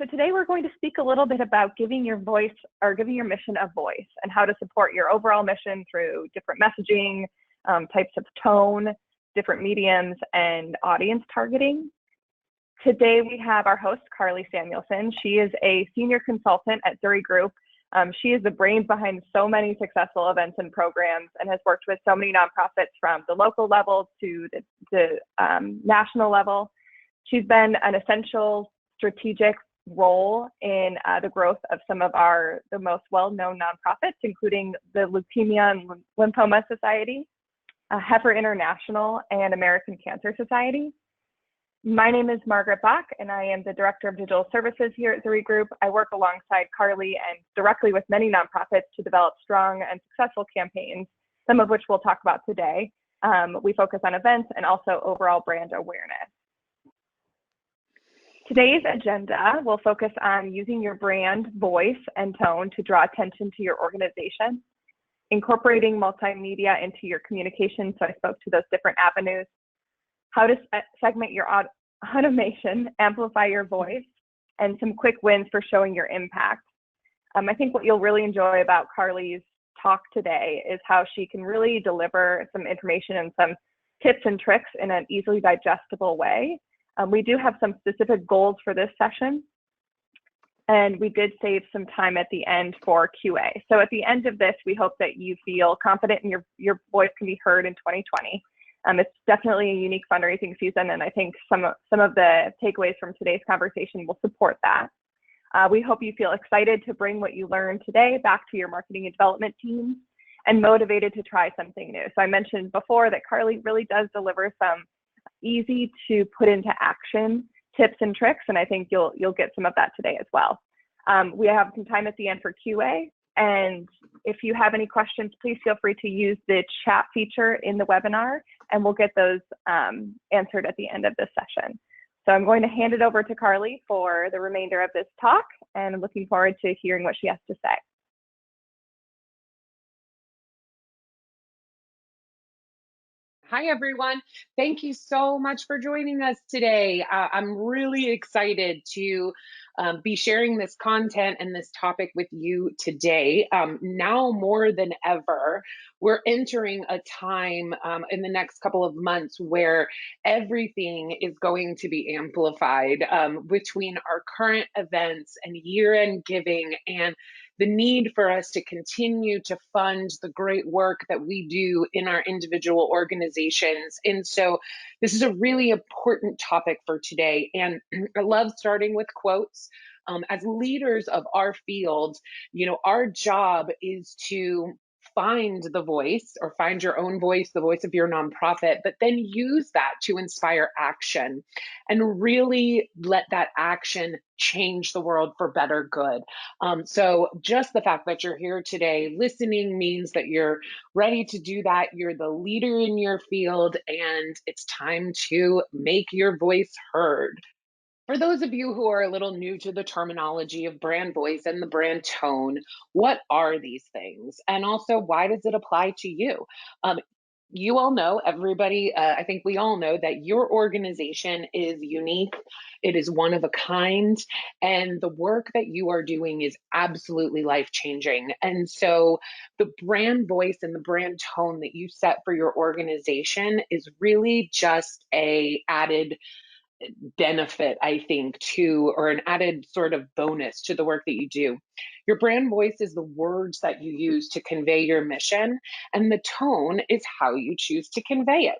today we're going to speak a little bit about giving your voice or giving your mission a voice and how to support your overall mission through different messaging, types of tone, different mediums, and audience targeting. Today we have our host, Carly Samuelson. She is a senior consultant at Zuri Group. She is the brains behind so many successful events and programs and has worked with so many nonprofits from the local level to the national level. She's been an essential strategic role in the growth of some of the most well-known nonprofits, including the Leukemia and Lymphoma Society, Heifer International, and American Cancer Society. My name is Margaret Bach, and I am the Director of Digital Services here at Zuri Group. I work alongside Carly and directly with many nonprofits to develop strong and successful campaigns, some of which we'll talk about today. We focus on events and also overall brand awareness. Today's agenda will focus on using your brand voice and tone to draw attention to your organization, incorporating multimedia into your communication, so I spoke to those different avenues, how to segment your automation, amplify your voice, and some quick wins for showing your impact. I think what you'll really enjoy about Carly's talk today is how she can really deliver some information and some tips and tricks in an easily digestible way. We do have some specific goals for this session, and we did save some time at the end for QA. So at the end of this, we hope that you feel confident and your voice can be heard in 2020. It's definitely a unique fundraising season, and I think some of the takeaways from today's conversation will support that. We hope you feel excited to bring what you learned today back to your marketing and development teams and motivated to try something new. So I mentioned before that Carly really does deliver some easy to put into action tips and tricks, and I think you'll get some of that today as well. We have some time at the end for QA, and if you have any questions, please feel free to use the chat feature in the webinar, and we'll get those answered at the end of this session. So I'm going to hand it over to Carly for the remainder of this talk, and I'm looking forward to hearing what she has to say. Hi, everyone. Thank you so much for joining us today. I'm really excited to be sharing this content and this topic with you today. Now more than ever, we're entering a time in the next couple of months where everything is going to be amplified between our current events and year-end giving and the need for us to continue to fund the great work that we do in our individual organizations. And so this is a really important topic for today. And I love starting with quotes. As leaders of our field, our job is to find the voice or find your own voice, the voice of your nonprofit, but then use that to inspire action and really let that action change the world for better good. So just the fact that you're here today listening means that you're ready to do that. You're the leader in your field, and it's time to make your voice heard. For those of you who are a little new to the terminology of brand voice and the brand tone, what are these things? And also, why does it apply to you? You all know, everybody, I think we all know that your organization is unique. It is one of a kind, and the work that you are doing is absolutely life-changing. And so the brand voice and the brand tone that you set for your organization is really just a added benefit, I think, or an added sort of bonus to the work that you do. Your brand voice is the words that you use to convey your mission, and the tone is how you choose to convey it.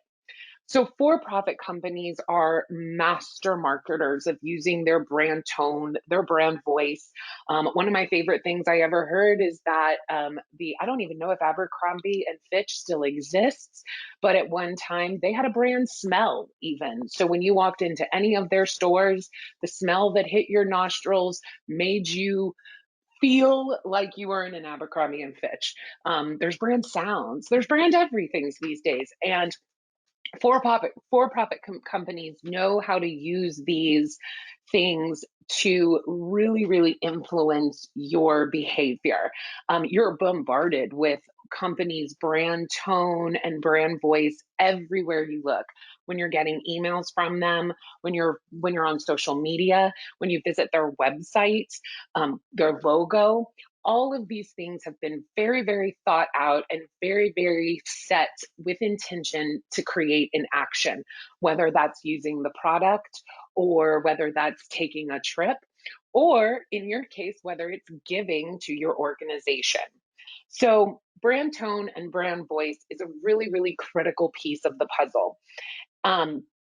So for-profit companies are master marketers of using their brand tone, their brand voice. One of my favorite things I ever heard is that I don't even know if Abercrombie and Fitch still exists, but at one time they had a brand smell even. So when you walked into any of their stores, the smell that hit your nostrils made you feel like you were in an Abercrombie and Fitch. There's brand sounds, there's brand everythings these days. And for-profit companies know how to use these things to really, really influence your behavior. You're bombarded with companies' brand tone and brand voice everywhere you look. When you're getting emails from them, when you're on social media, when you visit their website, their logo, all of these things have been very, very thought out and very, very set with intention to create an action, whether that's using the product or whether that's taking a trip, or in your case, whether it's giving to your organization. So, brand tone and brand voice is a really, really critical piece of the puzzle.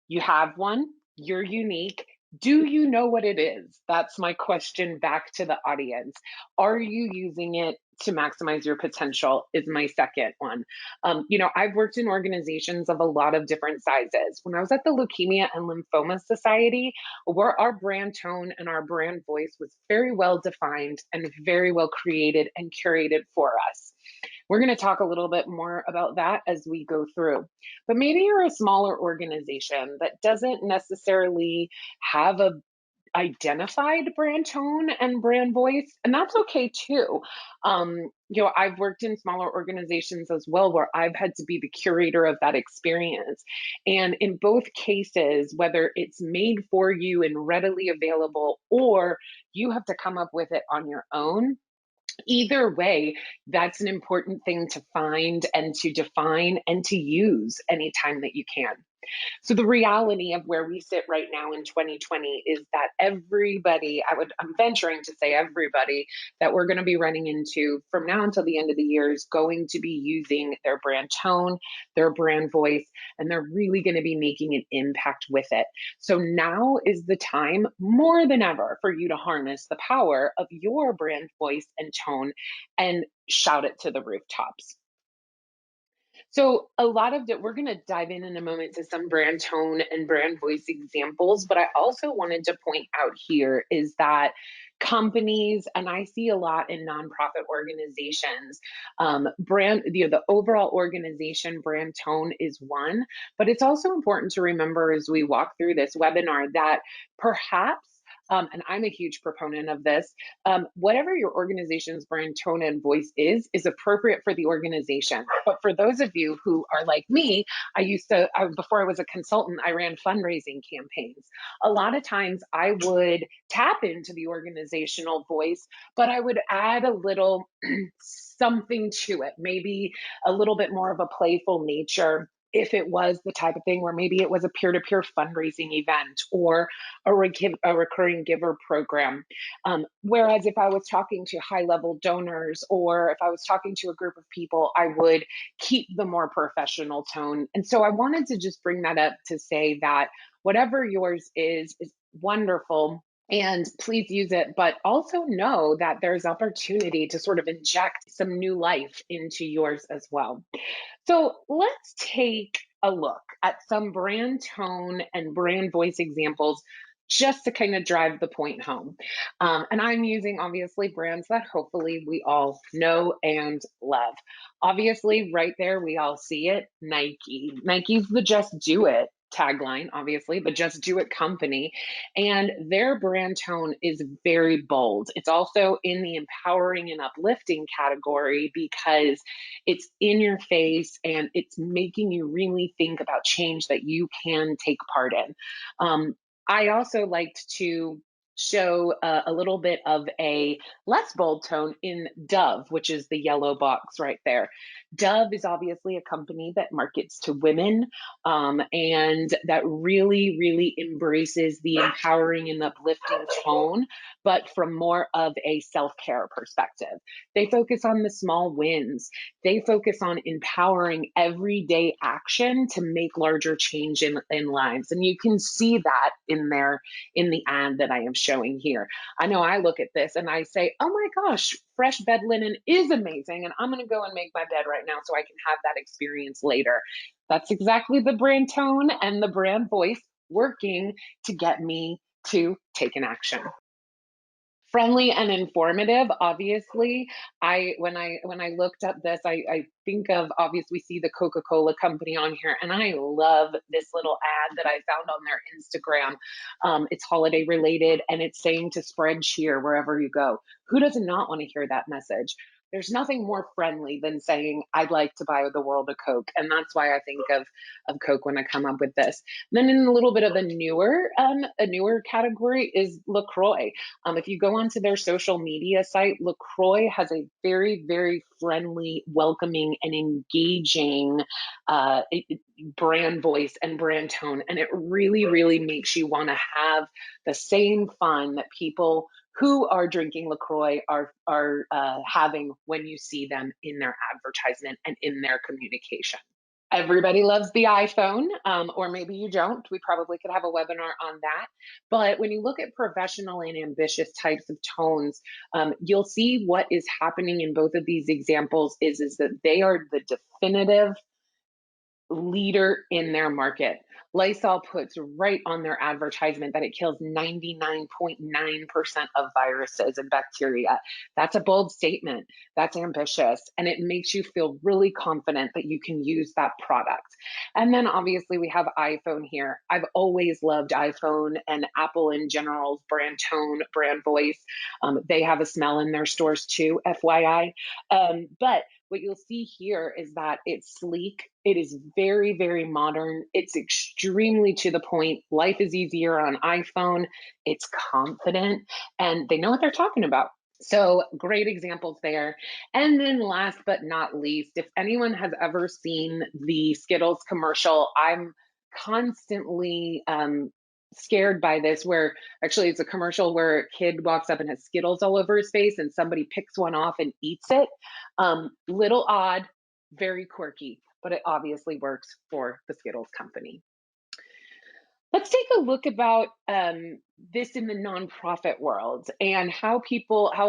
You have one, you're unique. Do you know what it is? That's my question back to the audience. Are you using it to maximize your potential? Is my second one. I've worked in organizations of a lot of different sizes. When I was at the Leukemia and Lymphoma Society, where our brand tone and our brand voice was very well defined and very well created and curated for us. We're going to talk a little bit more about that as we go through. But maybe you're a smaller organization that doesn't necessarily have a identified brand tone and brand voice, and that's okay too. I've worked in smaller organizations as well where I've had to be the curator of that experience. And in both cases, whether it's made for you and readily available, or you have to come up with it on your own, either way, that's an important thing to find and to define and to use anytime that you can. So the reality of where we sit right now in 2020 is that everybody, I'm venturing to say everybody that we're going to be running into from now until the end of the year is going to be using their brand tone, their brand voice, and they're really going to be making an impact with it. So now is the time more than ever for you to harness the power of your brand voice and tone and shout it to the rooftops. So a lot of it, we're going to dive in a moment to some brand tone and brand voice examples, but I also wanted to point out here is that companies, and I see a lot in nonprofit organizations, the overall organization brand tone is one, but it's also important to remember as we walk through this webinar that perhaps and I'm a huge proponent of this. Whatever your organization's brand tone and voice is appropriate for the organization. But for those of you who are like me, before I was a consultant, I ran fundraising campaigns. A lot of times I would tap into the organizational voice, but I would add a little something to it, maybe a little bit more of a playful nature if it was the type of thing where maybe it was a peer-to-peer fundraising event or a recurring giver program. Whereas if I was talking to high-level donors or if I was talking to a group of people, I would keep the more professional tone. And so I wanted to just bring that up to say that whatever yours is wonderful. And please use it, but also know that there's opportunity to sort of inject some new life into yours as well. So let's take a look at some brand tone and brand voice examples just to kind of drive the point home. And I'm using obviously brands that hopefully we all know and love. Obviously, right there, we all see it, Nike. Nike's the Just Do It tagline, obviously, but Just Do It company. And their brand tone is very bold. It's also in the empowering and uplifting category because it's in your face and it's making you really think about change that you can take part in. I also liked to show a little bit of a less bold tone in Dove, which is the yellow box right there. Dove is obviously a company that markets to women and that really, really embraces the empowering and uplifting tone, but from more of a self-care perspective. They focus on the small wins. They focus on empowering everyday action to make larger change in lives. And you can see that in the ad that I am showing here. I know I look at this and I say, oh my gosh, fresh bed linen is amazing. And I'm going to go and make my bed right now so I can have that experience later. That's exactly the brand tone and the brand voice working to get me to take an action. Friendly and informative, obviously. When I looked up this, I think of, obviously we see the Coca-Cola company on here, and I love this little ad that I found on their Instagram. It's holiday related and it's saying to spread cheer wherever you go. Who does not want to hear that message? there's nothing more friendly than saying, I'd like to buy the world a Coke. And that's why I think of Coke when I come up with this. And then in a little bit of a newer category is LaCroix. If you go onto their social media site, LaCroix has a very, very friendly, welcoming, and engaging brand voice and brand tone. And it really, really makes you want to have the same fun that people who are drinking LaCroix are having when you see them in their advertisement and in their communication. Everybody loves the iPhone, or maybe you don't. We probably could have a webinar on that. But when you look at professional and ambitious types of tones, you'll see what is happening in both of these examples is that they are the definitive leader in their market. Lysol puts right on their advertisement that it kills 99.9% of viruses and bacteria. That's a bold statement. That's ambitious. And it makes you feel really confident that you can use that product. And then obviously we have iPhone here. I've always loved iPhone and Apple in general's brand tone, brand voice. They have a smell in their stores too, FYI. But what you'll see here is that it's sleek. It is very, very modern. It's extremely to the point. Life is easier on iPhone. It's confident and they know what they're talking about. So great examples there. And then last but not least, if anyone has ever seen the Skittles commercial, I'm constantly scared by this, where actually it's a commercial where a kid walks up and has Skittles all over his face and somebody picks one off and eats it. Little odd, very quirky, but it obviously works for the Skittles company. Let's take a look about this in the nonprofit world and how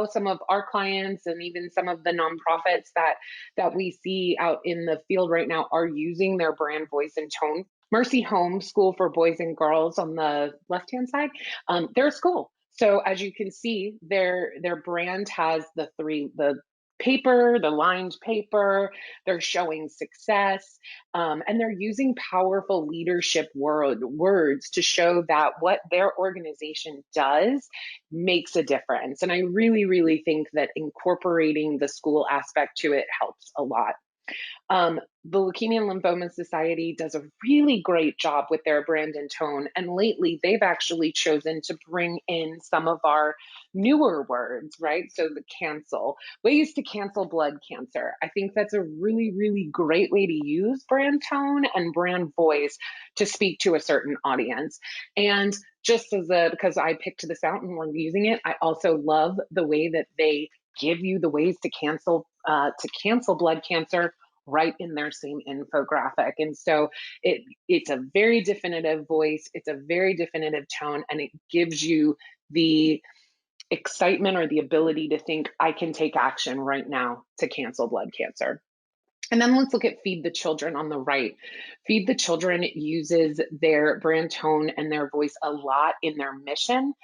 some of our clients and even some of the nonprofits that we see out in the field right now are using their brand voice and tone. Mercy Home School for Boys and Girls on the left-hand side, they're a school. So as you can see, their brand has the paper, the lined paper, they're showing success, and they're using powerful leadership words to show that what their organization does makes a difference. And I really, really think that incorporating the school aspect to it helps a lot. The Leukemia and Lymphoma Society does a really great job with their brand and tone. And lately, they've actually chosen to bring in some of our newer words, right? So ways to cancel blood cancer. I think that's a really, really great way to use brand tone and brand voice to speak to a certain audience. And just because I picked this out and we're using it, I also love the way that they give you the ways to cancel blood cancer right in their same infographic. And so it's a very definitive voice, it's a very definitive tone, and it gives you the excitement or the ability to think, I can take action right now to cancel blood cancer. And then let's look at Feed the Children on the right. Feed the Children uses their brand tone and their voice a lot in their mission,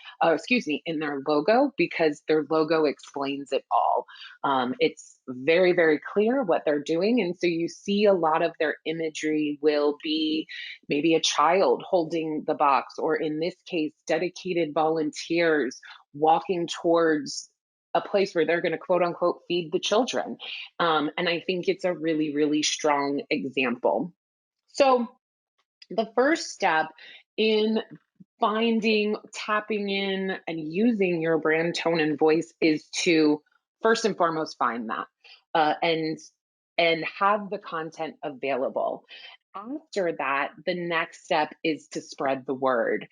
in their logo, because their logo explains it all. It's very, very clear what they're doing. And so you see a lot of their imagery will be maybe a child holding the box, or in this case, dedicated volunteers walking towards a place where they're going to quote unquote feed the children. And I think it's a really, really strong example. So the first step in finding, tapping in, and using your brand tone and voice is to first and foremost find that and have the content available. After that, the next step is to spread the word.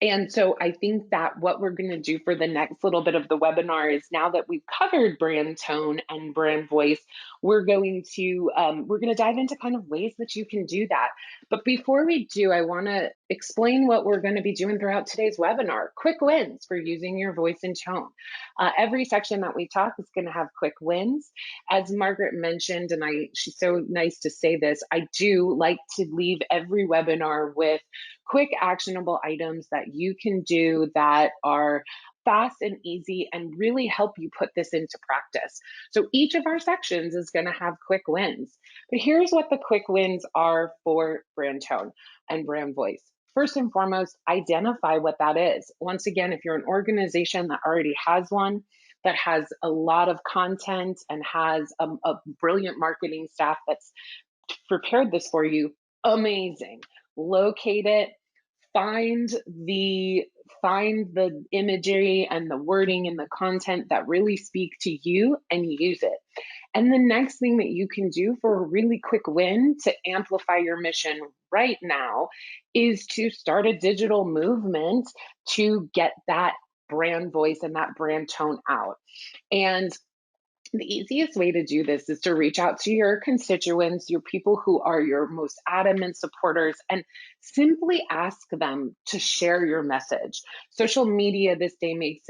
And so I think that what we're going to do for the next little bit of the webinar is, now that we've covered brand tone and brand voice, we're going to dive into kind of ways that you can do that. But before we do, I want to explain what we're going to be doing throughout today's webinar. Quick wins for using your voice and tone. Every section that we talk is going to have quick wins. As Margaret mentioned, and she's so nice to say this, I do like to leave every webinar with quick actionable items that you can do that are fast and easy and really help you put this into practice. So each of our sections is going to have quick wins. But here's what the quick wins are for brand tone and brand voice. First and foremost, identify what that is. Once again, if you're an organization that already has one, that has a lot of content and has a brilliant marketing staff that's prepared this for you, amazing. Locate it, find the find the imagery and the wording and the content that really speak to you and use it. And the next thing that you can do for a really quick win to amplify your mission right now is to start a digital movement to get that brand voice and that brand tone out. And the easiest way to do this is to reach out to your constituents, your people who are your most adamant supporters, and simply ask them to share your message. Social media today makes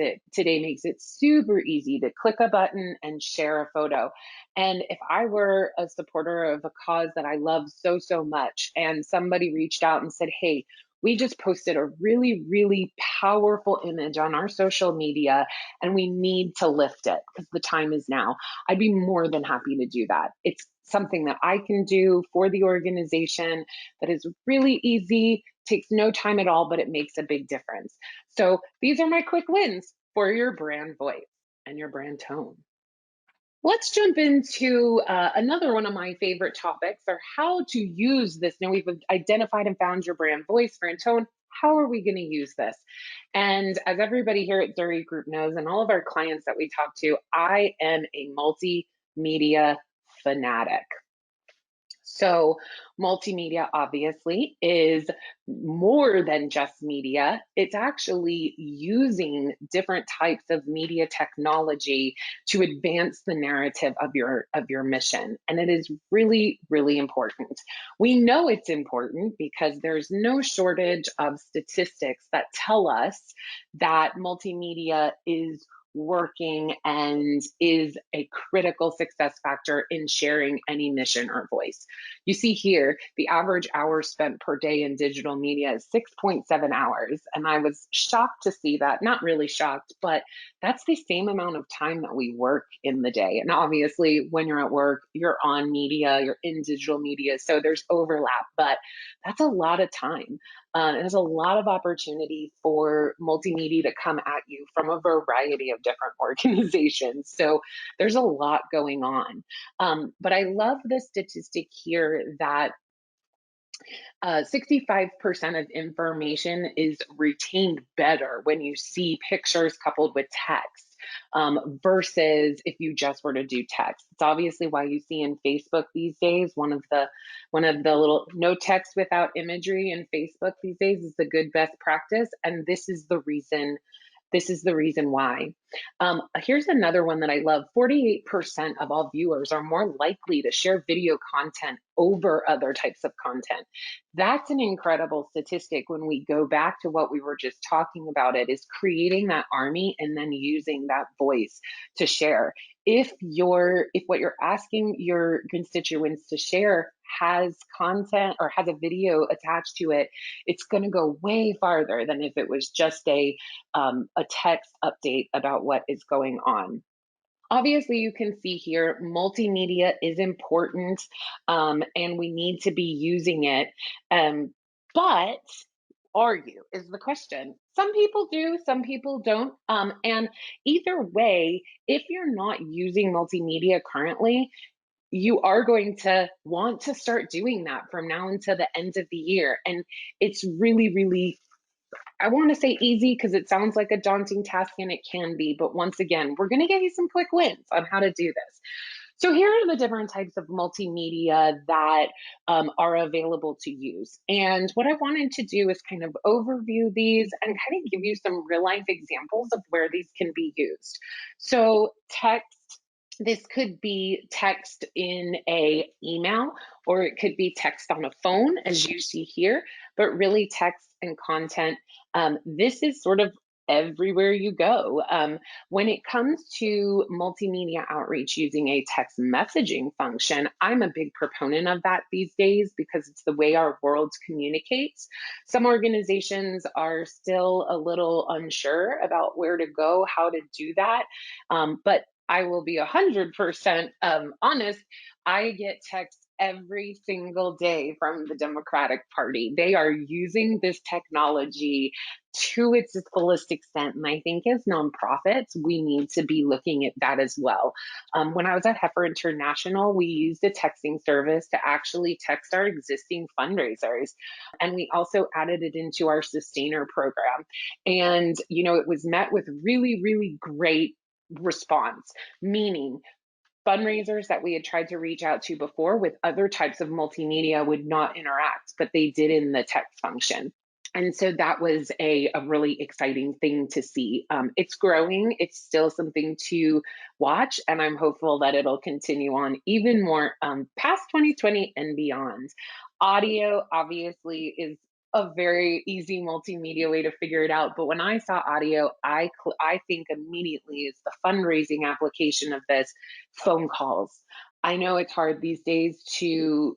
it super easy to click a button and share a photo. And if I were a supporter of a cause that I love so, so much, and somebody reached out and said, "Hey, we just posted a really, really powerful image on our social media and we need to lift it because the time is now," I'd be more than happy to do that. It's something that I can do for the organization that is really easy, takes no time at all, but it makes a big difference. So these are my quick wins for your brand voice and your brand tone. Let's jump into another one of my favorite topics, or how to use this. Now we've identified and found your brand voice, brand tone. How are we going to use this? And as everybody here at Zuri Group knows, and all of our clients that we talk to, I am a multimedia fanatic. So, multimedia obviously is more than just media. It's actually using different types of media technology to advance the narrative of your mission. And it is really, really important. We know it's important because there's no shortage of statistics that tell us that multimedia is working and is a critical success factor in sharing any mission or voice. You see here, the average hours spent per day in digital media is 6.7 hours. And I was shocked to see that. Not really shocked, but that's the same amount of time that we work in the day. And obviously, when you're at work, you're on media, you're in digital media. So there's overlap, but that's a lot of time. There's a lot of opportunity for multimedia to come at you from a variety of different organizations. So there's a lot going on. But I love the statistic here that 65% of information is retained better when you see pictures coupled with text, versus if you just were to do text. It's obviously why you see in Facebook these days, one of the little no text without imagery in Facebook these days is the good best practice. And this is the reason why. Here's another one that I love. 48% of all viewers are more likely to share video content over other types of content. That's an incredible statistic when we go back to what we were just talking about. It is creating that army and then using that voice to share. If what you're asking your constituents to share has content or has a video attached to it, it's going to go way farther than if it was just a text update about what is going on. Obviously, you can see here multimedia is important, and we need to be using it. But are you, is the question. Some people do, some people don't. And either way, if you're not using multimedia currently, you are going to want to start doing that from now until the end of the year. And it's really, really, I want to say easy because it sounds like a daunting task, and it can be. But once again, we're going to give you some quick wins on how to do this. So here are the different types of multimedia that are available to use. And what I wanted to do is kind of overview these and kind of give you some real life examples of where these can be used. So text. This could be text in a email, or it could be text on a phone, as you see here, but really text and content. This is sort of everywhere you go. When it comes to multimedia outreach using a text messaging function, I'm a big proponent of that these days because it's the way our world communicates. Some organizations are still a little unsure about where to go, how to do that. But I will be 100% honest. I get texts every single day from the Democratic Party. They are using this technology to its fullest extent. And I think as nonprofits, we need to be looking at that as well. When I was at Heifer International, we used a texting service to actually text our existing fundraisers. And we also added it into our sustainer program. And, it was met with really, really great response, meaning fundraisers that we had tried to reach out to before with other types of multimedia would not interact, but they did in the text function. And so that was a really exciting thing to see. It's growing. It's still something to watch, and I'm hopeful that it'll continue on even more past 2020 and beyond. Audio obviously is a very easy multimedia way to figure it out. But when I saw audio, I think immediately is the fundraising application of this, phone calls. I know it's hard these days to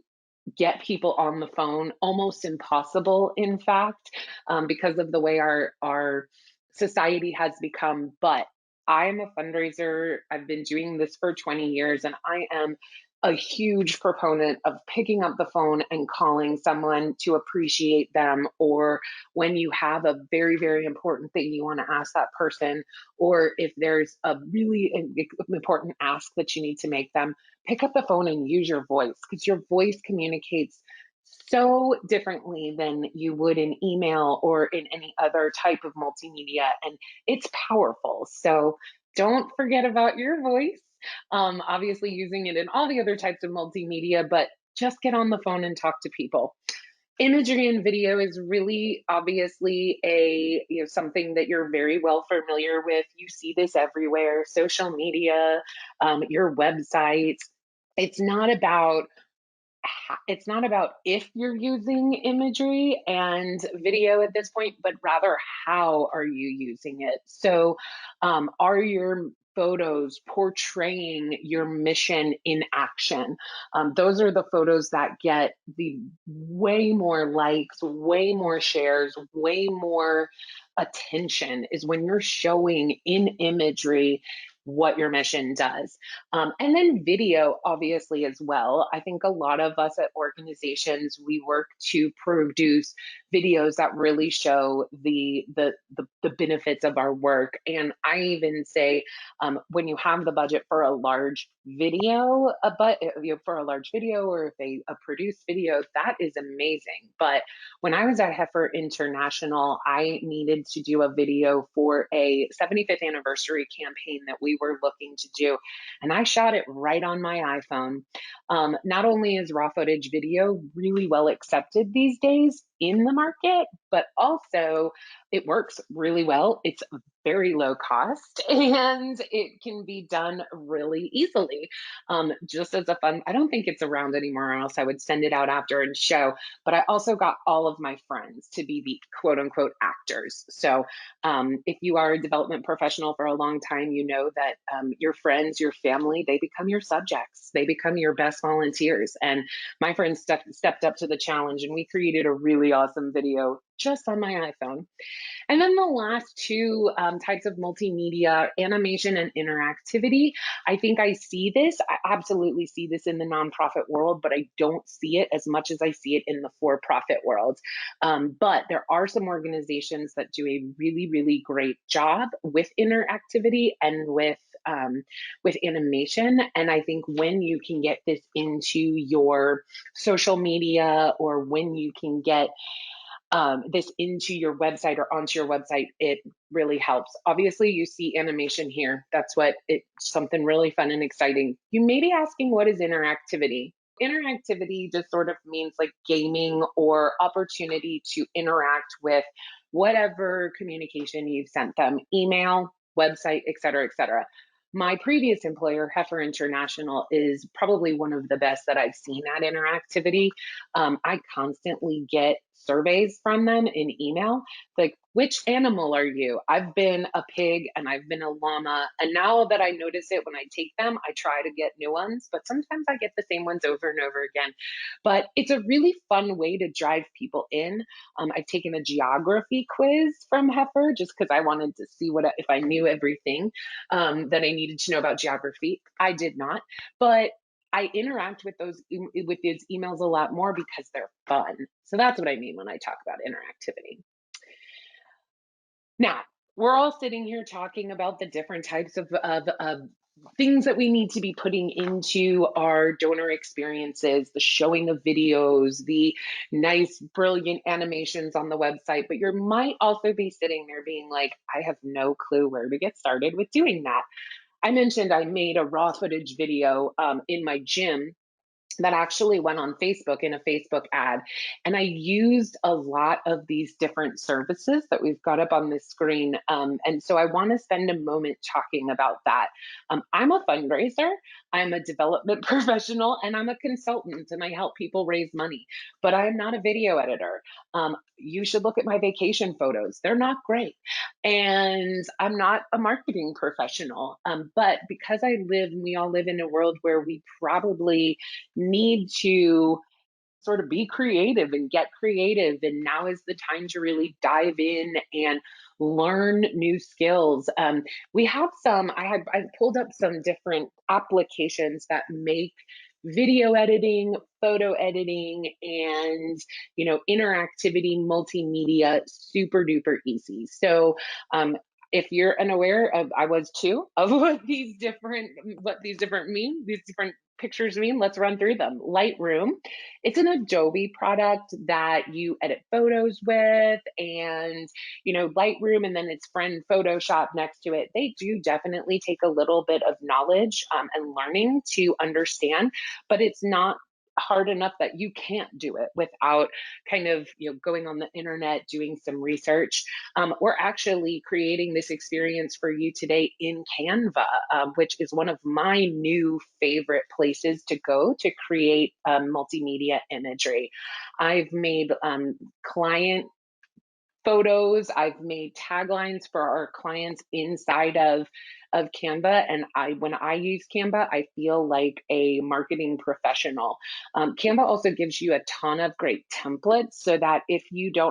get people on the phone, almost impossible, in fact, because of the way our society has become. But I am a fundraiser. I've been doing this for 20 years, and I am a huge proponent of picking up the phone and calling someone to appreciate them, or when you have a very, very important thing you want to ask that person, or if there's a really important ask that you need to make them, pick up the phone and use your voice, because your voice communicates so differently than you would in email or in any other type of multimedia, and it's powerful. So don't forget about your voice. Obviously using it in all the other types of multimedia, but just get on the phone and talk to people. Imagery and video is really obviously something that you're very well familiar with. You see this everywhere, social media, your websites. It's not about it's not about if you're using imagery and video at this point, but rather how are you using it. So are your photos portraying your mission in action? Those are the photos that get the way more likes, way more shares, way more attention, is when you're showing in imagery what your mission does. And then video, obviously, as well. I think a lot of us at organizations, we work to produce videos that really show the benefits of our work. And I even say, when you have the budget for a large video, for a large video, or if they produce video, that is amazing. But when I was at Heifer International, I needed to do a video for a 75th anniversary campaign that we were looking to do. And I shot it right on my iPhone. Not only is raw footage video really well accepted these days in the market, but also it works really well. It's very low cost and it can be done really easily. Just as a fun, I don't think it's around anymore, or else I would send it out after and show. But I also got all of my friends to be the quote unquote actors. So if you are a development professional for a long time, you know that your friends, your family, they become your subjects. They become your best volunteers. And my friends stepped up to the challenge, and we created a really awesome video just on my iPhone. And then the last two types of multimedia, animation and interactivity. I think I absolutely see this in the nonprofit world, but I don't see it as much as I see it in the for-profit world. But there are some organizations that do a really, really great job with interactivity and with animation. And I think when you can get this into your social media, or when you can get this into your website or onto your website, it really helps. Obviously, you see animation here. That's what it's something really fun and exciting. You may be asking, what is interactivity? Interactivity just sort of means like gaming or opportunity to interact with whatever communication you've sent them, email, website, et cetera, et cetera. My previous employer, Heifer International, is probably one of the best that I've seen at interactivity. I constantly get surveys from them in email, like, which animal are you? I've been a pig and I've been a llama. And now that I notice it when I take them, I try to get new ones, but sometimes I get the same ones over and over again. But it's a really fun way to drive people in. I've taken a geography quiz from Heifer just because I wanted to see if I knew everything that I needed to know about geography. I did not, but I interact with with these emails a lot more because they're fun. So that's what I mean when I talk about interactivity. Now, we're all sitting here talking about the different types of things that we need to be putting into our donor experiences, the showing of videos, the nice, brilliant animations on the website. But you might also be sitting there being like, I have no clue where to get started with doing that. I mentioned I made a raw footage video in my gym that actually went on Facebook in a Facebook ad. And I used a lot of these different services that we've got up on this screen. And so I want to spend a moment talking about that. I'm a fundraiser, I'm a development professional, and I'm a consultant, and I help people raise money, but I'm not a video editor. You should look at my vacation photos. They're not great. And I'm not a marketing professional. But because I live, and we all live in a world where we probably need to sort of be creative and get creative. And now is the time to really dive in and learn new skills. We have I've pulled up some different applications that make video editing, photo editing, and interactivity, multimedia super duper easy. So if you're unaware of, I was too, of what these different pictures mean, let's run through them. Lightroom, it's an Adobe product that you edit photos with, and Lightroom and then its friend Photoshop next to it. They do definitely take a little bit of knowledge and learning to understand, but it's not hard enough that you can't do it without kind of going on the internet, doing some research. We're actually creating this experience for you today in Canva, which is one of my new favorite places to go to create multimedia imagery. I've made client photos. I've made taglines for our clients inside of Canva, and when I use Canva, I feel like a marketing professional. Canva also gives you a ton of great templates, so that if you're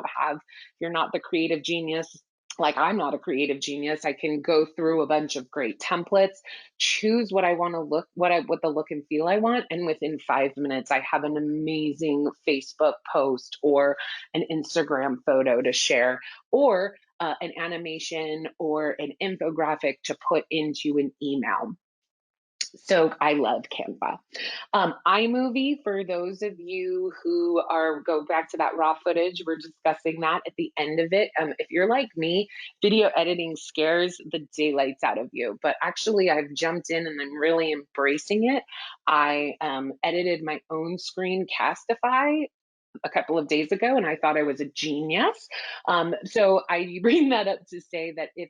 not the creative genius. Like, I'm not a creative genius. I can go through a bunch of great templates, choose what I want to what the look and feel I want, and within 5 minutes, I have an amazing Facebook post or an Instagram photo to share, or an animation or an infographic to put into an email. So I love Canva. iMovie, for those of you who go back to that raw footage, we're discussing that at the end of it. If you're like me, video editing scares the daylights out of you, but actually I've jumped in and I'm really embracing it. I edited my own screencastify a couple of days ago, and I thought I was a genius. So I bring that up to say that if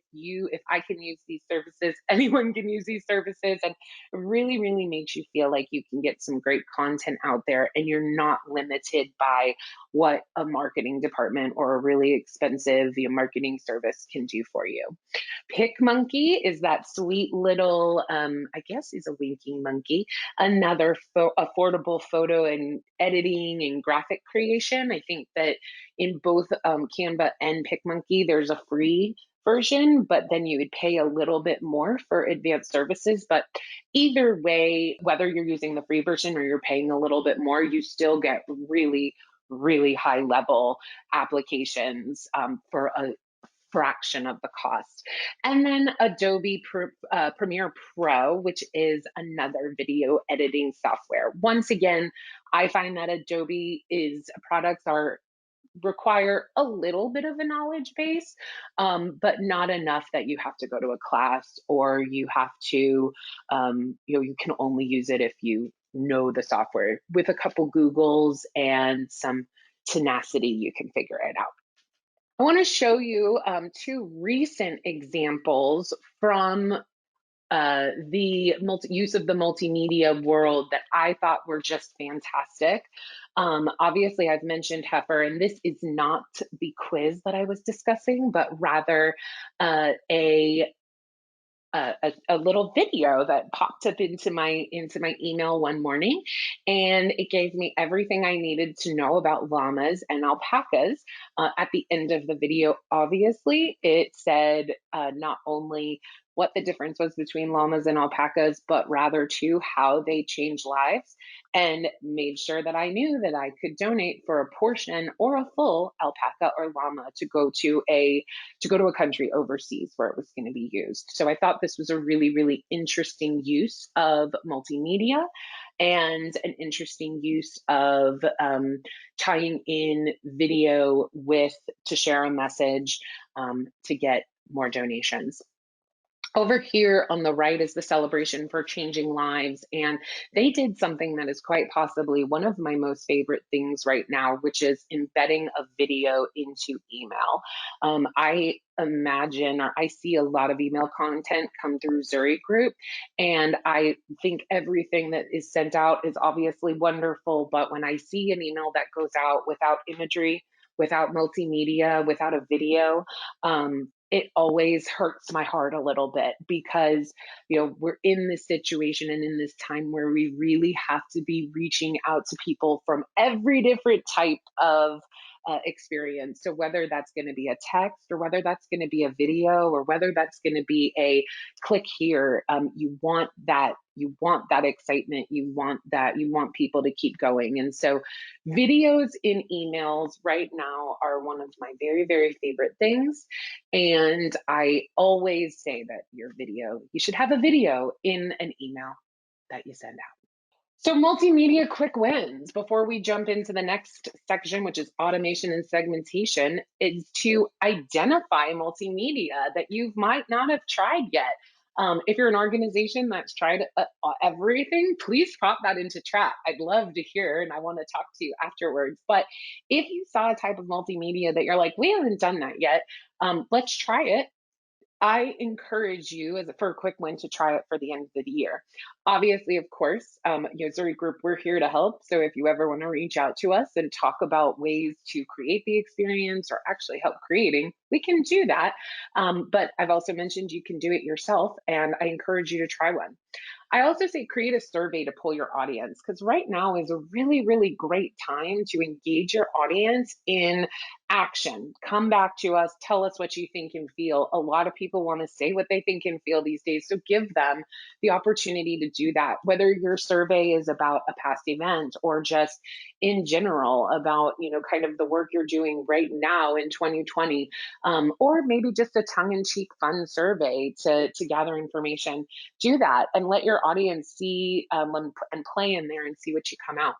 I can use these services, anyone can use these services, and it really, really makes you feel like you can get some great content out there, and you're not limited by what a marketing department or a really expensive marketing service can do for you. PicMonkey is that sweet little, I guess he's a winking monkey, another affordable photo and editing and graphic creation. I think that in both Canva and PicMonkey, there's a free version, but then you would pay a little bit more for advanced services. But either way, whether you're using the free version or you're paying a little bit more, you still get really, really high level applications for a fraction of the cost. And then Adobe Premiere Pro, which is another video editing software. Once again, I find that Adobe's products require a little bit of a knowledge base, but not enough that you have to go to a class, or you have to, you can only use it if you know the software. With a couple Googles and some tenacity, you can figure it out. I want to show you two recent examples from the use of the multimedia world that I thought were just fantastic. Obviously, I've mentioned Heifer, and this is not the quiz that I was discussing, but rather a little video that popped up into my email one morning, and it gave me everything I needed to know about llamas and alpacas. At the end of the video, obviously, it said not only what the difference was between llamas and alpacas, but rather to how they change lives, and made sure that I knew that I could donate for a portion or a full alpaca or llama to go to a country overseas where it was going to be used. So I thought this was a really, really interesting use of multimedia and an interesting use of tying in video with to share a message to get more donations. Over here on the right is the celebration for changing lives. And they did something that is quite possibly one of my most favorite things right now, which is embedding a video into email. I imagine, or I see a lot of email content come through Zuri Group, and I think everything that is sent out is obviously wonderful. But when I see an email that goes out without imagery, without multimedia, without a video, it always hurts my heart a little bit, because we're in this situation and in this time where we really have to be reaching out to people from every different type of experience. So whether that's going to be a text, or whether that's going to be a video, or whether that's going to be a click here, you want that excitement, you want people to keep going. And so videos in emails right now are one of my very, very favorite things. And I always say that you should have a video in an email that you send out. So multimedia quick wins before we jump into the next section, which is automation and segmentation, is to identify multimedia that you might not have tried yet. If you're an organization that's tried everything, please pop that into chat. I'd love to hear, and I want to talk to you afterwards. But if you saw a type of multimedia that you're like, we haven't done that yet, let's try it. I encourage you for a quick win to try it for the end of the year. Obviously, of course, Zuri Group, we're here to help. So if you ever want to reach out to us and talk about ways to create the experience or actually help creating, we can do that. But I've also mentioned you can do it yourself, and I encourage you to try one. I also say create a survey to pull your audience, because right now is a really, really great time to engage your audience in action. Come back to us, tell us what you think and feel. A lot of people want to say what they think and feel these days, so give them the opportunity to do that. Whether your survey is about a past event or just in general about, kind of the work you're doing right now in 2020, or maybe just a tongue-in-cheek fun survey to gather information, do that and let your audience see and play in there and see what you come out.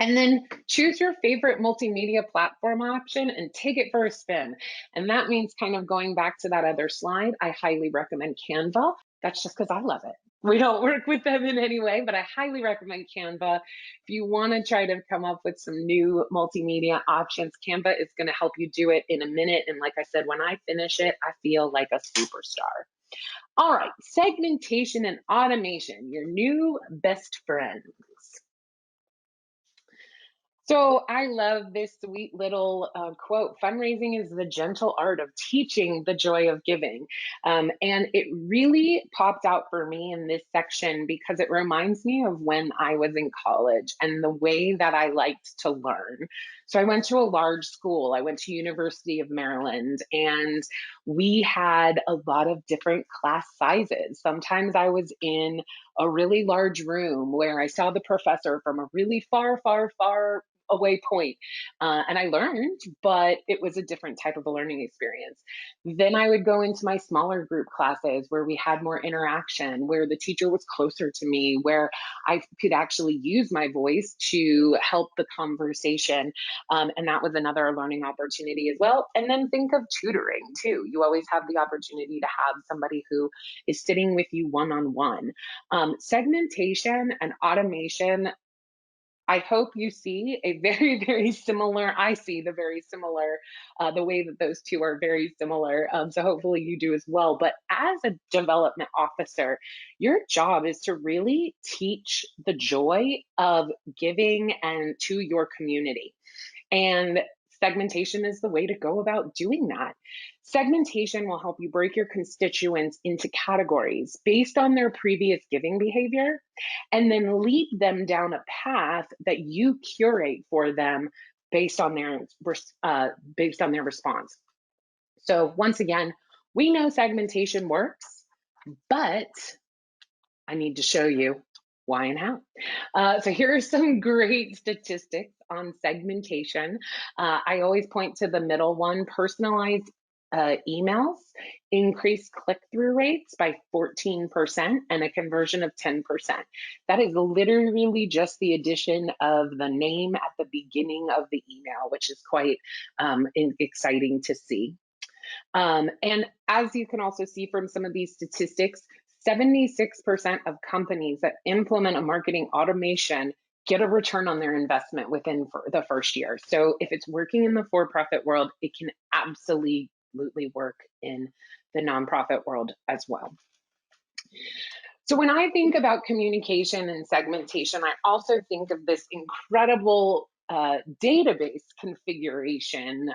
And then choose your favorite multimedia platform option and take it for a spin. And that means kind of going back to that other slide. I highly recommend Canva. That's just because I love it. We don't work with them in any way, but I highly recommend Canva. If you want to try to come up with some new multimedia options, Canva is going to help you do it in a minute. And like I said, when I finish it, I feel like a superstar. All right, segmentation and automation, your new best friends. So I love this sweet little quote: fundraising is the gentle art of teaching the joy of giving. And it really popped out for me in this section because it reminds me of when I was in college and the way that I liked to learn. So I went to a large school. I went to University of Maryland, and we had a lot of different class sizes. Sometimes I was in a really large room where I saw the professor from a really far, far, far away point. And I learned, but it was a different type of a learning experience. Then I would go into my smaller group classes where we had more interaction, where the teacher was closer to me, where I could actually use my voice to help the conversation. And that was another learning opportunity as well. And then think of tutoring too. You always have the opportunity to have somebody who is sitting with you one-on-one. Segmentation and automation, I hope you see a very, very similar, I see the very similar, the way that those two are very similar. So hopefully you do as well. But as a development officer, your job is to really teach the joy of giving and to your community. And segmentation is the way to go about doing that. Segmentation will help you break your constituents into categories based on their previous giving behavior, and then lead them down a path that you curate for them based on their response. So once again, we know segmentation works. But I need to show you why and how. So here are some great statistics on segmentation. I always point to the middle one. Personalized emails increase click-through rates by 14% and a conversion of 10%. That is literally just the addition of the name at the beginning of the email, which is quite exciting to see. And as you can also see from some of these statistics, 76% of companies that implement a marketing automation get a return on their investment within the first year. So if it's working in the for-profit world, it can absolutely work in the nonprofit world as well. So when I think about communication and segmentation, I also think of this incredible database configuration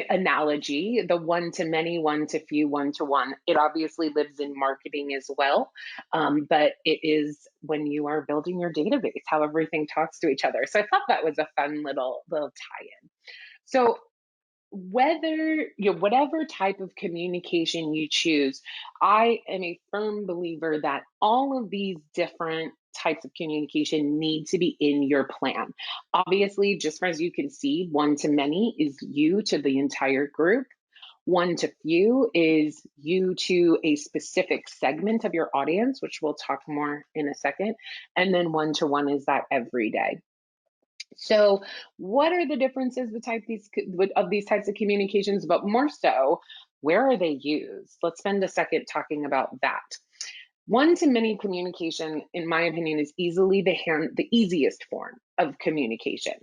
analogy, the one to many, one to few, one to one. It obviously lives in marketing as well, but it is when you are building your database, how everything talks to each other. So I thought that was a fun little tie-in. So whatever type of communication you choose, I am a firm believer that all of these different types of communication need to be in your plan. Obviously, just as you can see, one to many is you to the entire group. One to few is you to a specific segment of your audience, which we'll talk more in a second. And then one to one is that every day. So, what are the differences of these types of communications? But more so, where are they used? Let's spend a second talking about that. One to many communication, in my opinion, is easily the easiest form of communication.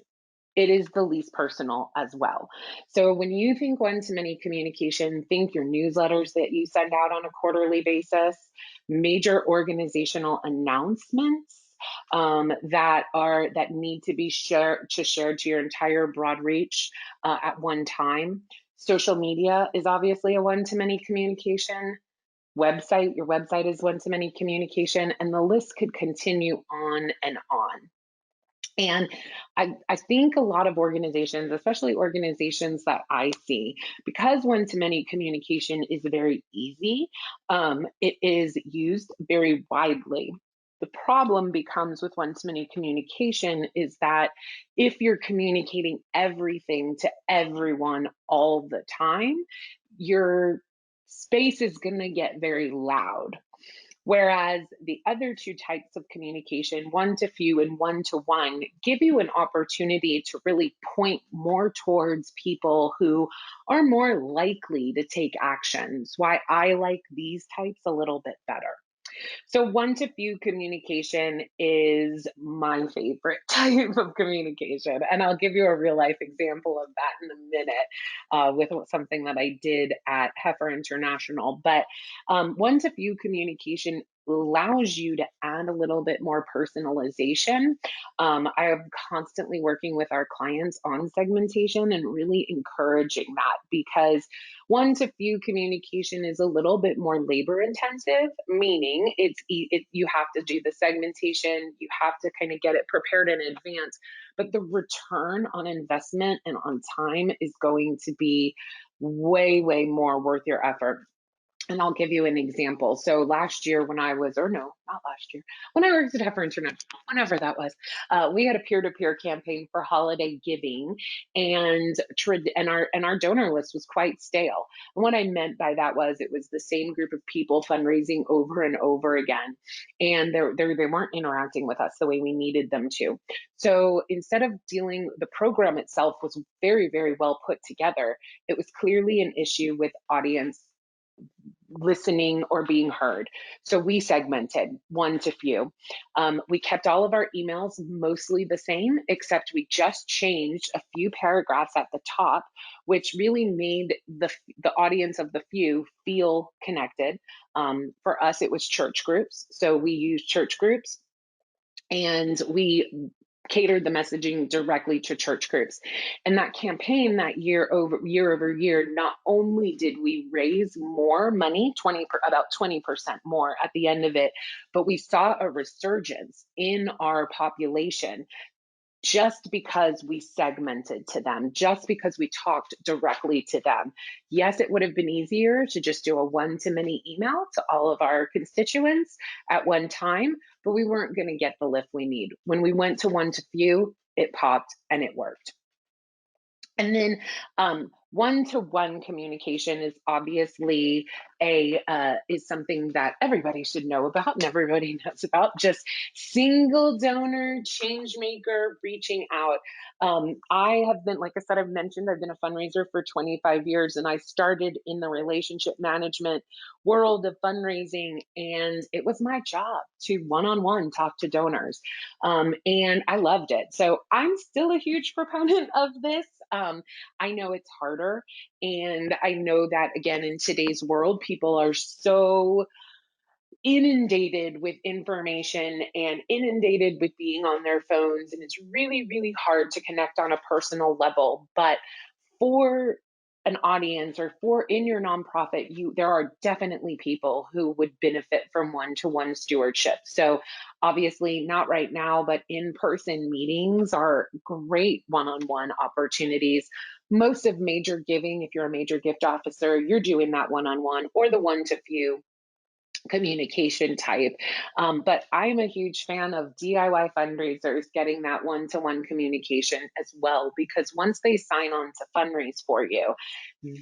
It is the least personal as well. So when you think one to many communication, think your newsletters that you send out on a quarterly basis, major organizational announcements that need to be shared to your entire broad reach at one time. Social media is obviously a one to many communication. Your website is one to many communication, and the list could continue on and on. And I think a lot of organizations, especially organizations that I see, because one to many communication is very easy, it is used very widely. The problem becomes with one to many communication is that if you're communicating everything to everyone all the time, your space is going to get very loud. Whereas the other two types of communication, one to few and one to one, give you an opportunity to really point more towards people who are more likely to take actions. Why I like these types a little bit better. So one to few communication is my favorite type of communication. And I'll give you a real life example of that in a minute with something that I did at Heifer International. But one to few communication allows you to add a little bit more personalization. I am constantly working with our clients on segmentation and really encouraging that, because one to few communication is a little bit more labor intensive, meaning you have to do the segmentation, you have to kind of get it prepared in advance, but the return on investment and on time is going to be way, way more worth your effort. And I'll give you an example. So last year when I was, or no, not last year, when I worked at Heifer International, whenever that was, we had a peer-to-peer campaign for holiday giving, and our donor list was quite stale. And what I meant by that was it was the same group of people fundraising over and over again, and they weren't interacting with us the way we needed them to. So instead of the program itself was very, very well put together. It was clearly an issue with audience listening or being heard. So we segmented one to few. We kept all of our emails mostly the same, except we just changed a few paragraphs at the top, which really made the audience of the few feel connected. For us, it was church groups. So we used church groups, and we catered the messaging directly to church groups. And that campaign that year over year, not only did we raise more money, about 20% more at the end of it, but we saw a resurgence in our population just because we segmented to them, just because we talked directly to them. Yes, it would have been easier to just do a one-to-many email to all of our constituents at one time, but we weren't going to get the lift we need. When we went to one-to-few, it popped and it worked. And then one-to-one communication is obviously is something that everybody should know about and everybody knows about. Just single donor change maker reaching out. I have been, like I said, I've mentioned I've been a fundraiser for 25 years, and I started in the relationship management world of fundraising, and it was my job to one-on-one talk to donors, and I loved it. So I'm still a huge proponent of this. I know it's harder. And I know that, again, in today's world, people are so inundated with information and inundated with being on their phones. And it's really, really hard to connect on a personal level. But for an audience or for in your nonprofit, there are definitely people who would benefit from one-to-one stewardship. So obviously not right now, but in-person meetings are great one-on-one opportunities. Most of major giving, if you're a major gift officer, you're doing that one-on-one or the one-to-few communication type. But I'm a huge fan of DIY fundraisers getting that one-to-one communication as well, because once they sign on to fundraise for you,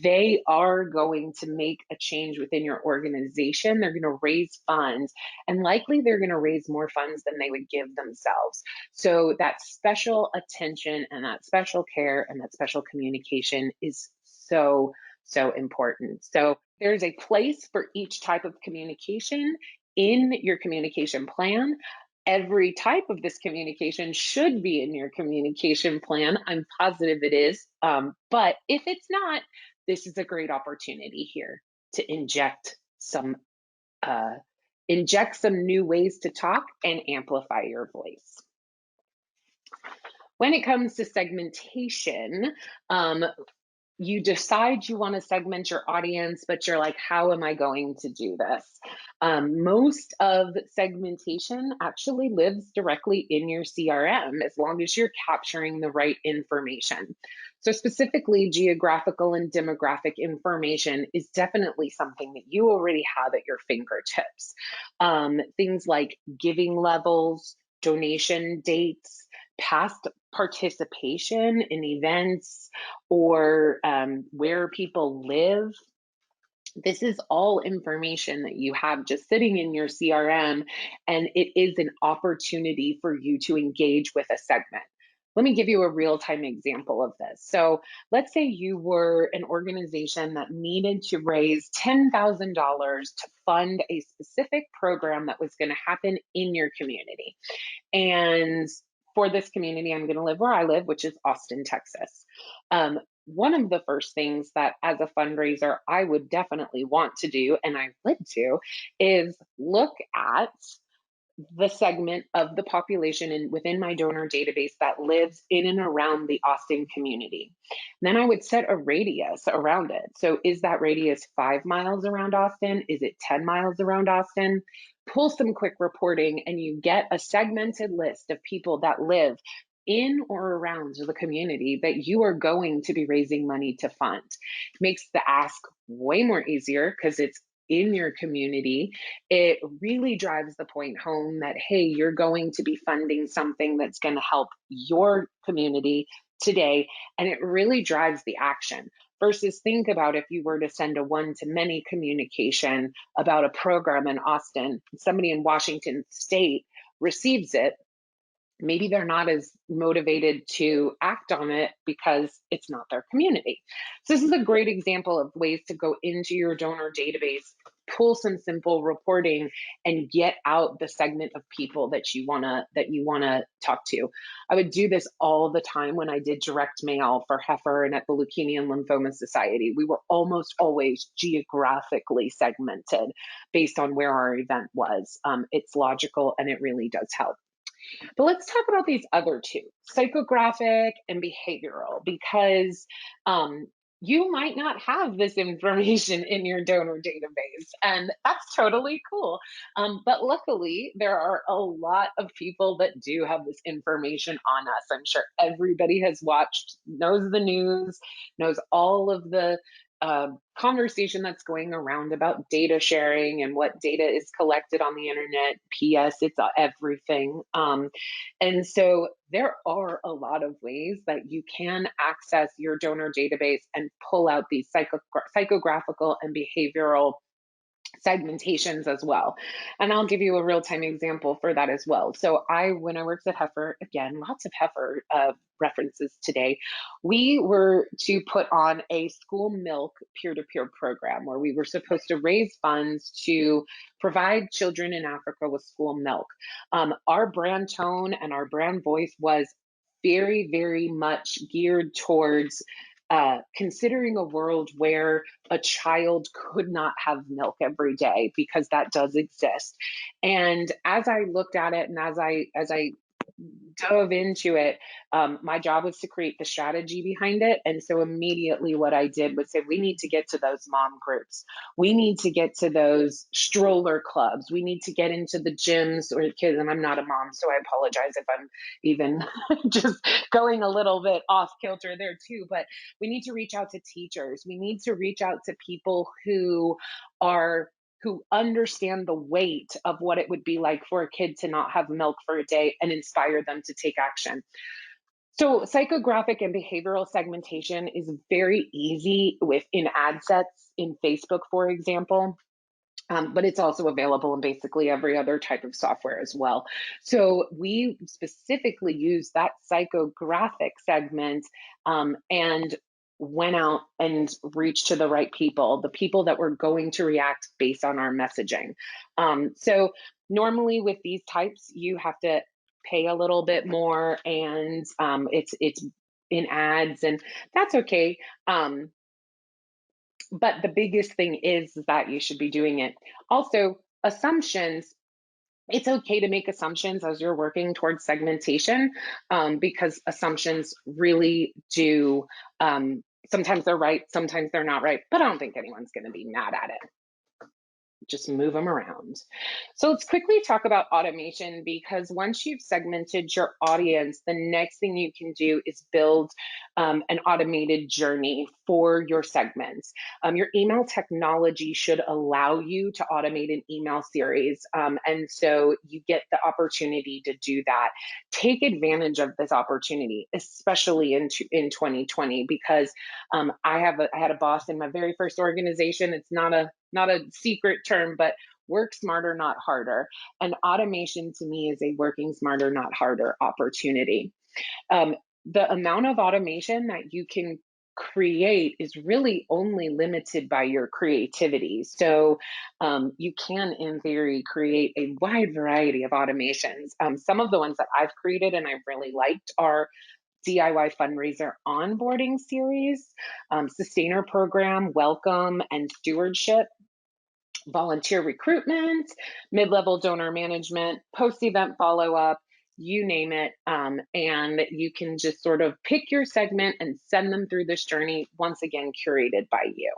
they are going to make a change within your organization. They're going to raise funds, and likely they're going to raise more funds than they would give themselves. So that special attention and that special care and that special communication is so, so important. So there's a place for each type of communication in your communication plan. Every type of this communication should be in your communication plan. I'm positive it is. But if it's not, this is a great opportunity here to inject some new ways to talk and amplify your voice. When it comes to segmentation, you decide you want to segment your audience, but you're like, how am I going to do this? Most of segmentation actually lives directly in your CRM as long as you're capturing the right information. So specifically, geographical and demographic information is definitely something that you already have at your fingertips. Things like giving levels, donation dates, past participation in events, or where people live. This is all information that you have just sitting in your CRM, and it is an opportunity for you to engage with a segment. Let me give you a real-time example of this. So let's say you were an organization that needed to raise $10,000 to fund a specific program that was going to happen in your community. And for this community, I'm going to live where I live, which is Austin, Texas. One of the first things that as a fundraiser, I would definitely want to do, and I would do, is look at the segment of the population within my donor database that lives in and around the Austin community. Then I would set a radius around it. So is that radius 5 miles around Austin? Is it 10 miles around Austin? Pull some quick reporting and you get a segmented list of people that live in or around the community that you are going to be raising money to fund. It makes the ask way more easier because it's in your community. It really drives the point home that, hey, you're going to be funding something that's going to help your community today. And it really drives the action. Versus think about if you were to send a one-to-many communication about a program in Austin, somebody in Washington State receives it, maybe they're not as motivated to act on it because it's not their community. So this is a great example of ways to go into your donor database, pull some simple reporting, and get out the segment of people that you wanna talk to. I would do this all the time when I did direct mail for Heifer and at the Leukemia and Lymphoma Society. We were almost always geographically segmented based on where our event was. It's logical and it really does help. But let's talk about these other two, psychographic and behavioral, because you might not have this information in your donor database, and that's totally cool. But luckily, there are a lot of people that do have this information on us. I'm sure everybody has watched, knows the news, knows all of the conversation that's going around about data sharing and what data is collected on the internet. P.S. It's everything. And so there are a lot of ways that you can access your donor database and pull out these psychographical and behavioral segmentations as well. And I'll give you a real time example for that as well. So when I worked at Heifer, again, lots of Heifer references today, we were to put on a school milk peer-to-peer program where we were supposed to raise funds to provide children in Africa with school milk. Our brand tone and our brand voice was very, very much geared towards considering a world where a child could not have milk every day, because that does exist. And as I looked at it, and as I dove into it, my job was to create the strategy behind it. And so immediately what I did was say, we need to get to those mom groups. We need to get to those stroller clubs. We need to get into the gyms or kids. And I'm not a mom, so I apologize if I'm even just going a little bit off kilter there too. But we need to reach out to teachers. We need to reach out to people who understand the weight of what it would be like for a kid to not have milk for a day and inspire them to take action. So psychographic and behavioral segmentation is very easy in ad sets in Facebook, for example. But it's also available in basically every other type of software as well. So we specifically use that psychographic segment and went out and reached to the right people, the people that were going to react based on our messaging. So normally with these types, you have to pay a little bit more, and it's in ads, and that's okay. But the biggest thing is that you should be doing it. Also, assumptions. It's okay to make assumptions as you're working towards segmentation, because assumptions really do. Sometimes they're right, sometimes they're not right, but I don't think anyone's going to be mad at it. Just move them around. So let's quickly talk about automation, because once you've segmented your audience, the next thing you can do is build an automated journey for your segments. Your email technology should allow you to automate an email series. And so you get the opportunity to do that. Take advantage of this opportunity, especially in 2020, because I had a boss in my very first organization. It's not a secret term, but work smarter, not harder. And automation to me is a working smarter, not harder opportunity. The amount of automation that you can create is really only limited by your creativity. So you can, in theory, create a wide variety of automations. Some of the ones that I've created and I've really liked are DIY fundraiser onboarding series, sustainer program, welcome and stewardship, volunteer recruitment, mid-level donor management, post-event follow-up, you name it. And you can just sort of pick your segment and send them through this journey, once again, curated by you.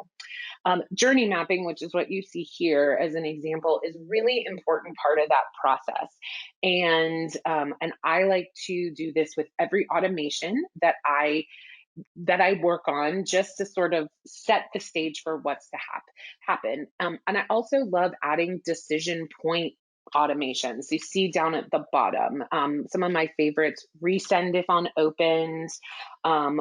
Journey mapping, which is what you see here as an example, is really important part of that process. And I like to do this with every automation that I work on, just to sort of set the stage for what's to happen. And I also love adding decision point automations. You see down at the bottom, some of my favorites: resend if unopened,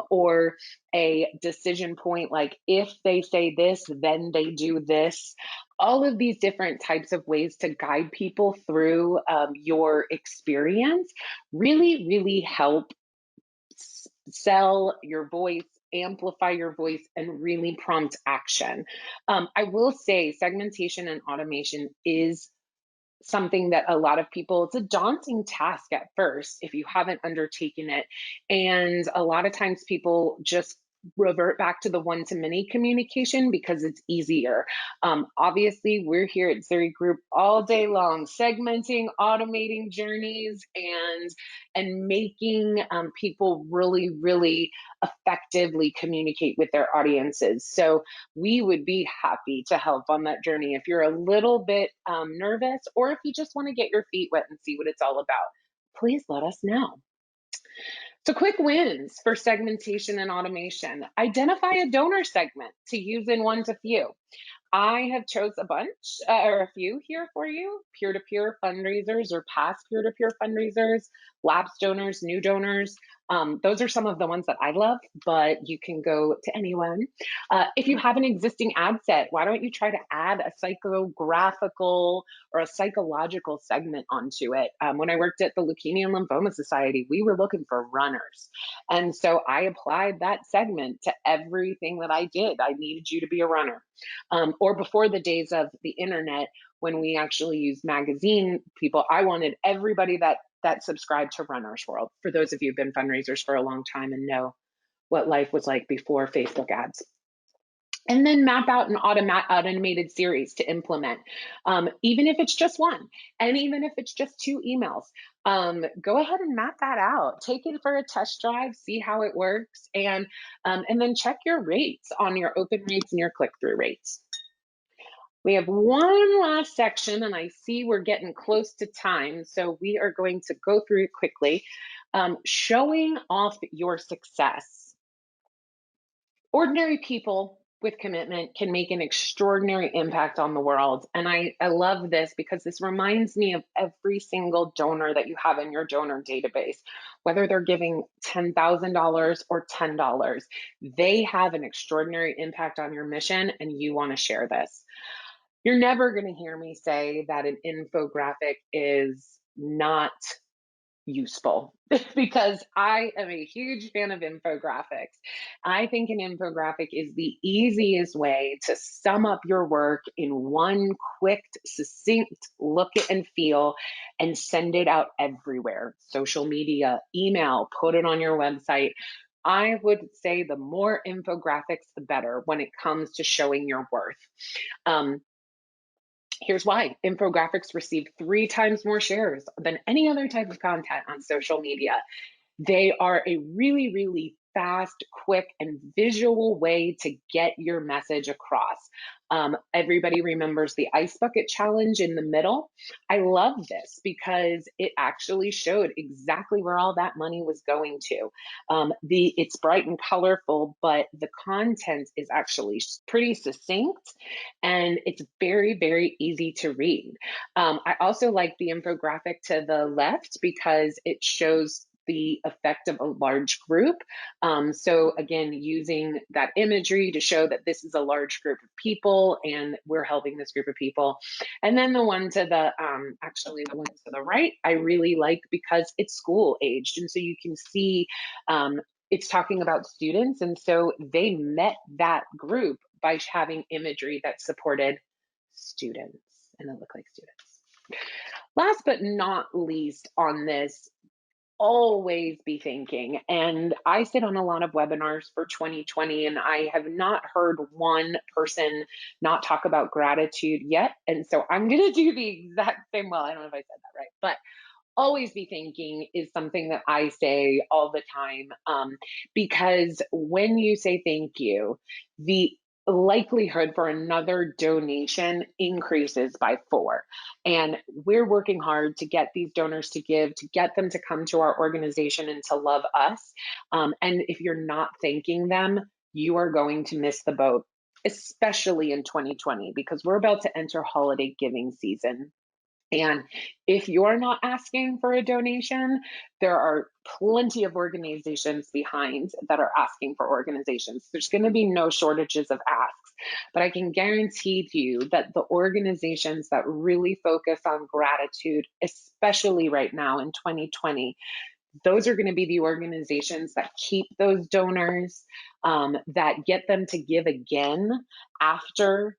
or a decision point like, if they say this, then they do this. All of these different types of ways to guide people through your experience really, really help sell your voice, amplify your voice, and really prompt action. I will say segmentation and automation is something that a lot of people, it's a daunting task at first if you haven't undertaken it. And a lot of times people just revert back to the one-to-many communication because it's easier. Obviously, we're here at Zuri Group all day long, segmenting, automating journeys, and making people really, really effectively communicate with their audiences. So we would be happy to help on that journey if you're a little bit nervous, or if you just want to get your feet wet and see what it's all about. Please let us know. So quick wins for segmentation and automation. Identify a donor segment to use in one to few. I have chose a bunch or a few here for you: peer-to-peer fundraisers or past peer-to-peer fundraisers, lapsed donors, new donors. Those are some of the ones that I love, but you can go to anyone. If you have an existing ad set, why don't you try to add a psychographical or a psychological segment onto it? When I worked at the Leukemia and Lymphoma Society, we were looking for runners. And so I applied that segment to everything that I did. I needed you to be a runner. Or before the days of the internet, when we actually used magazine people, I wanted everybody that subscribed to Runner's World. For those of you who've been fundraisers for a long time and know what life was like before Facebook ads. And then map out an automated series to implement, even if it's just one, and even if it's just 2 emails. Go ahead and map that out. Take it for a test drive, see how it works, and then check your rates on your open rates and your click-through rates. We have one last section, and I see we're getting close to time, so we are going to go through it quickly. Showing off your success. Ordinary people with commitment can make an extraordinary impact on the world. And I love this because this reminds me of every single donor that you have in your donor database, whether they're giving $10,000 or $10. They have an extraordinary impact on your mission, and you want to share this. You're never going to hear me say that an infographic is not useful because I am a huge fan of infographics. I think an infographic is the easiest way to sum up your work in one quick, succinct look and feel and send it out everywhere. Social media, email, put it on your website. I would say the more infographics, the better when it comes to showing your worth. Here's why. Infographics receive 3 times more shares than any other type of content on social media. They are a really, really fast, quick, and visual way to get your message across. Everybody remembers the ice bucket challenge in the middle. I love this because it actually showed exactly where all that money was going to. It's bright and colorful, but the content is actually pretty succinct, and it's very, very easy to read. I also like the infographic to the left because it shows the effect of a large group. So again, using that imagery to show that this is a large group of people and we're helping this group of people. And then the one to the, actually the one to the right, I really like because it's school aged. And so you can see it's talking about students. And so they met that group by having imagery that supported students, and it looked like students. Last but not least on this, always be thinking. And I sit on a lot of webinars for 2020, and I have not heard one person not talk about gratitude yet. And so I'm going to do the exact same. Well, I don't know if I said that right, but always be thinking is something that I say all the time, because when you say thank you, the likelihood for another donation increases by 4. And we're working hard to get these donors to give, to get them to come to our organization and to love us. And if you're not thanking them, you are going to miss the boat, especially in 2020, because we're about to enter holiday giving season. And if you're not asking for a donation, there are plenty of organizations behind that are asking for organizations. There's going to be no shortages of asks, but I can guarantee to you that the organizations that really focus on gratitude, especially right now in 2020, those are going to be the organizations that keep those donors, that get them to give again after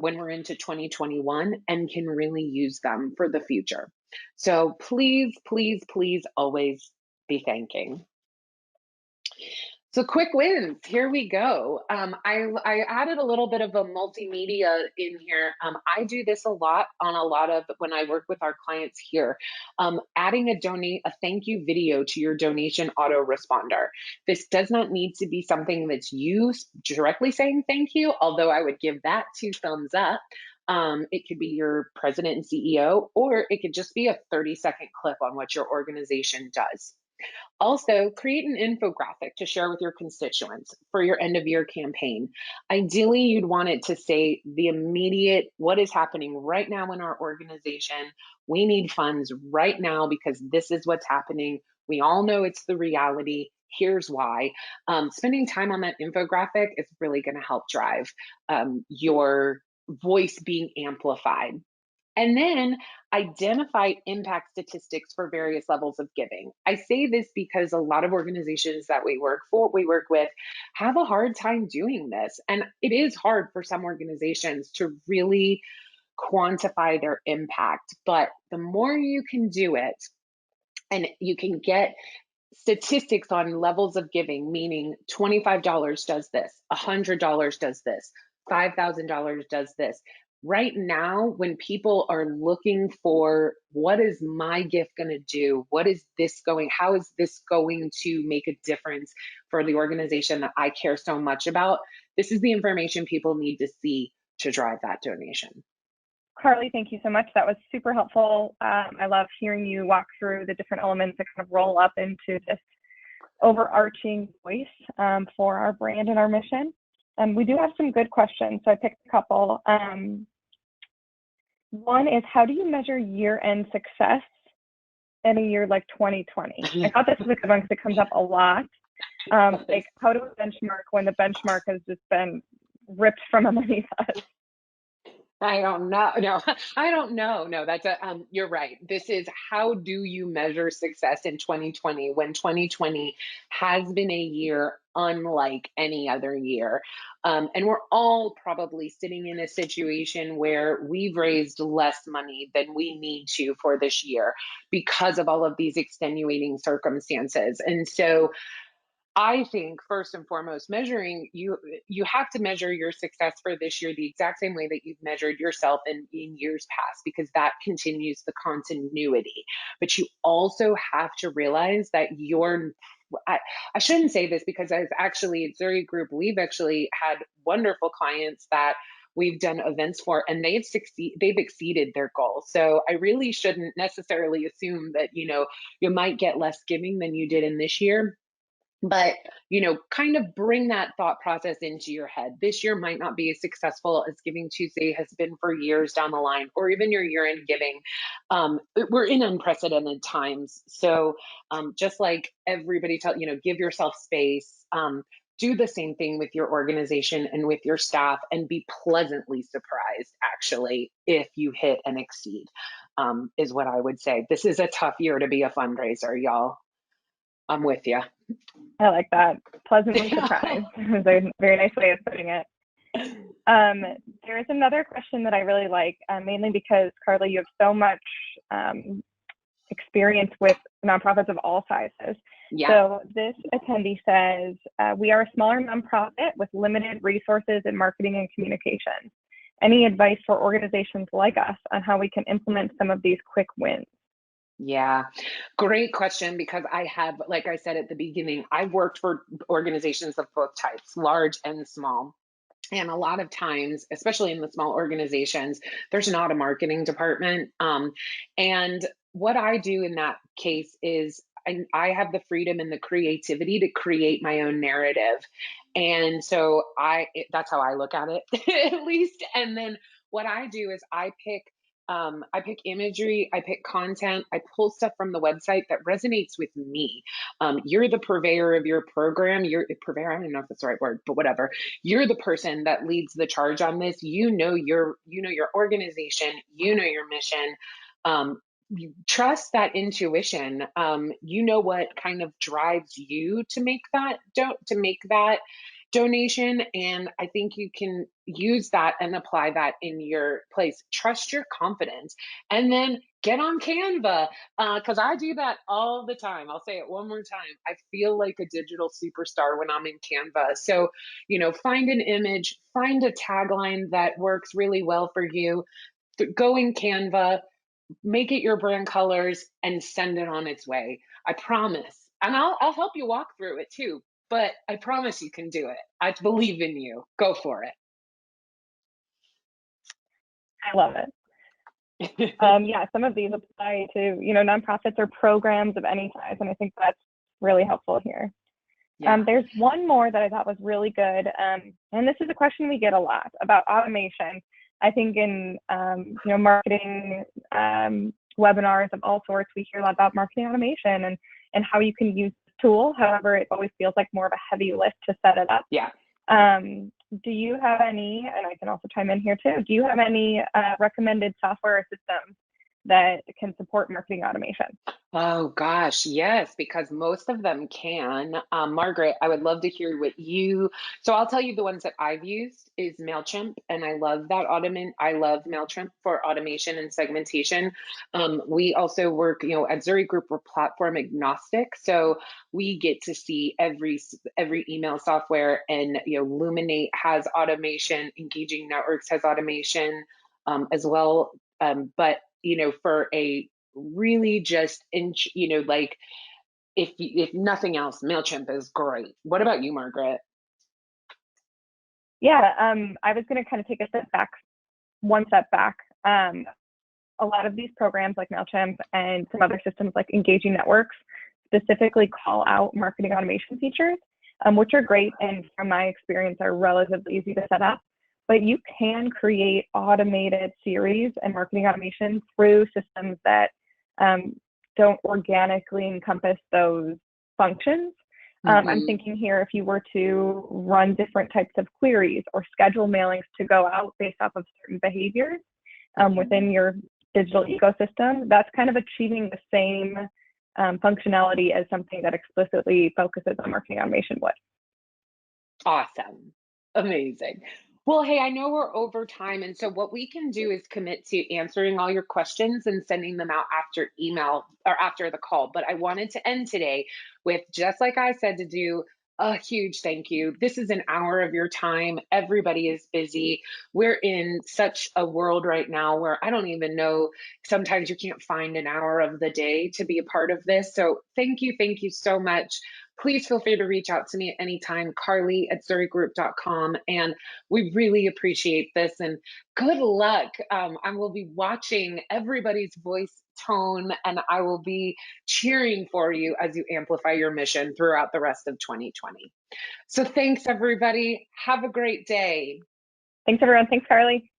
when we're into 2021 and can really use them for the future. So please, please, please always be thanking. So quick wins. Here we go. I added a little bit of a multimedia in here. I do this a lot on a lot of when I work with our clients here. Adding a thank you video to your donation autoresponder. This does not need to be something that's you directly saying thank you, although I would give that 2 thumbs up. It could be your president and CEO, or it could just be a 30-second clip on what your organization does. Also, create an infographic to share with your constituents for your end of year campaign. Ideally, you'd want it to say the immediate what is happening right now in our organization. We need funds right now because this is what's happening. We all know it's the reality. Here's why. Spending time on that infographic is really going to help drive your voice being amplified. And then identify impact statistics for various levels of giving. I say this because a lot of organizations that we work with have a hard time doing this. And it is hard for some organizations to really quantify their impact. But the more you can do it, and you can get statistics on levels of giving, meaning $25 does this, $100 does this, $5,000 does this. Right now, when people are looking for what is my gift going to do, how is this going to make a difference for the organization that I care so much about, this is the information people need to see to drive that donation. Carly, thank you so much. That was super helpful. I love hearing you walk through the different elements that kind of roll up into this overarching voice for our brand and our mission. We do have some good questions, so I picked a couple. One is, how do you measure year-end success in a year like 2020? I thought this was a good one because it comes up a lot. Like, how do we benchmark when the benchmark has just been ripped from underneath us? I don't know. No, I don't know. No, you're right. This is how do you measure success in 2020 when 2020 has been a year unlike any other year. And we're all probably sitting in a situation where we've raised less money than we need to for this year because of all of these extenuating circumstances. And so I think first and foremost, you have to measure your success for this year the exact same way that you've measured yourself in years past, because that continues the continuity. But you also have to realize that I shouldn't say this because it's very group. We've actually had wonderful clients that we've done events for, and they've exceeded their goals. So I really shouldn't necessarily assume that, you might get less giving than you did in this year. But, kind of bring that thought process into your head. This year might not be as successful as Giving Tuesday has been for years down the line, or even your year end giving. We're in unprecedented times. So just like everybody give yourself space. Do the same thing with your organization and with your staff, and be pleasantly surprised, actually, if you hit and exceed, is what I would say. This is a tough year to be a fundraiser, y'all. I'm with you. I like that. Pleasantly surprised. It was a very nice way of putting it. There is another question that I really like, mainly because, Carly, you have so much experience with nonprofits of all sizes. Yeah. So this attendee says, we are a smaller nonprofit with limited resources in marketing and communications. Any advice for organizations like us on how we can implement some of these quick wins? Yeah, great question, because like I said at the beginning, I've worked for organizations of both types, large and small. And a lot of times, especially in the small organizations, there's not a marketing department. And what I do in that case is I have the freedom and the creativity to create my own narrative. And so that's how I look at it, at least. And then what I do is I pick imagery, I pick content, I pull stuff from the website that resonates with me. You're the purveyor of your program. You're purveyor. I don't know if that's the right word, but whatever. You're the person that leads the charge on this. You know your organization. You know your mission. You trust that intuition. You know what kind of drives you to make that donation. And I think you can use that and apply that in your place. Trust your confidence, and then get on Canva, because I do that all the time. I'll say it one more time. I feel like a digital superstar when I'm in Canva. So, find an image, find a tagline that works really well for you. Go in Canva, make it your brand colors, and send it on its way. I promise. And I'll help you walk through it too, but I promise you can do it. I believe in you. Go for I love it. it. Yeah, some of these apply to, nonprofits or programs of any size, and I think that's really helpful here. Yeah. There's one more that I thought was really good, and this is a question we get a lot about automation. I think in marketing webinars of all sorts, we hear a lot about marketing automation and how you can use the tool. However, it always feels like more of a heavy lift to set it up. Yeah. Do you have any, and I can also chime in here too, do you have any recommended software or systems that can support marketing automation? Oh gosh, yes, because most of them can. Margaret, I would love to hear what you. So I'll tell you the ones that I've used is Mailchimp, and I love that automate. I love Mailchimp for automation and segmentation. We also work, at Zuri Group, we're platform agnostic, so we get to see every email software, and Luminate has automation, Engaging Networks has automation, as well. But for a really just like, if nothing else, Mailchimp is great. What about you, Margaret? Yeah, I was going to kind of take one step back. A lot of these programs like Mailchimp and some other systems like Engaging Networks specifically call out marketing automation features, which are great and from my experience are relatively easy to set up. But you can create automated series and marketing automation through systems that don't organically encompass those functions. I'm thinking here, if you were to run different types of queries or schedule mailings to go out based off of certain behaviors within your digital ecosystem, that's kind of achieving the same functionality as something that explicitly focuses on marketing automation would. Awesome. Amazing. Well, hey, I know we're over time. And so what we can do is commit to answering all your questions and sending them out after email or after the call. But I wanted to end today with, just like I said, to do a huge thank you. This is an hour of your time. Everybody is busy. We're in such a world right now where I don't even know, sometimes you can't find an hour of the day to be a part of this. So thank you so much. Please feel free to reach out to me at any time, Carly@zurigroup.com. And we really appreciate this, and good luck. I will be watching everybody's voice tone, and I will be cheering for you as you amplify your mission throughout the rest of 2020. So thanks, everybody. Have a great day. Thanks, everyone. Thanks, Carly.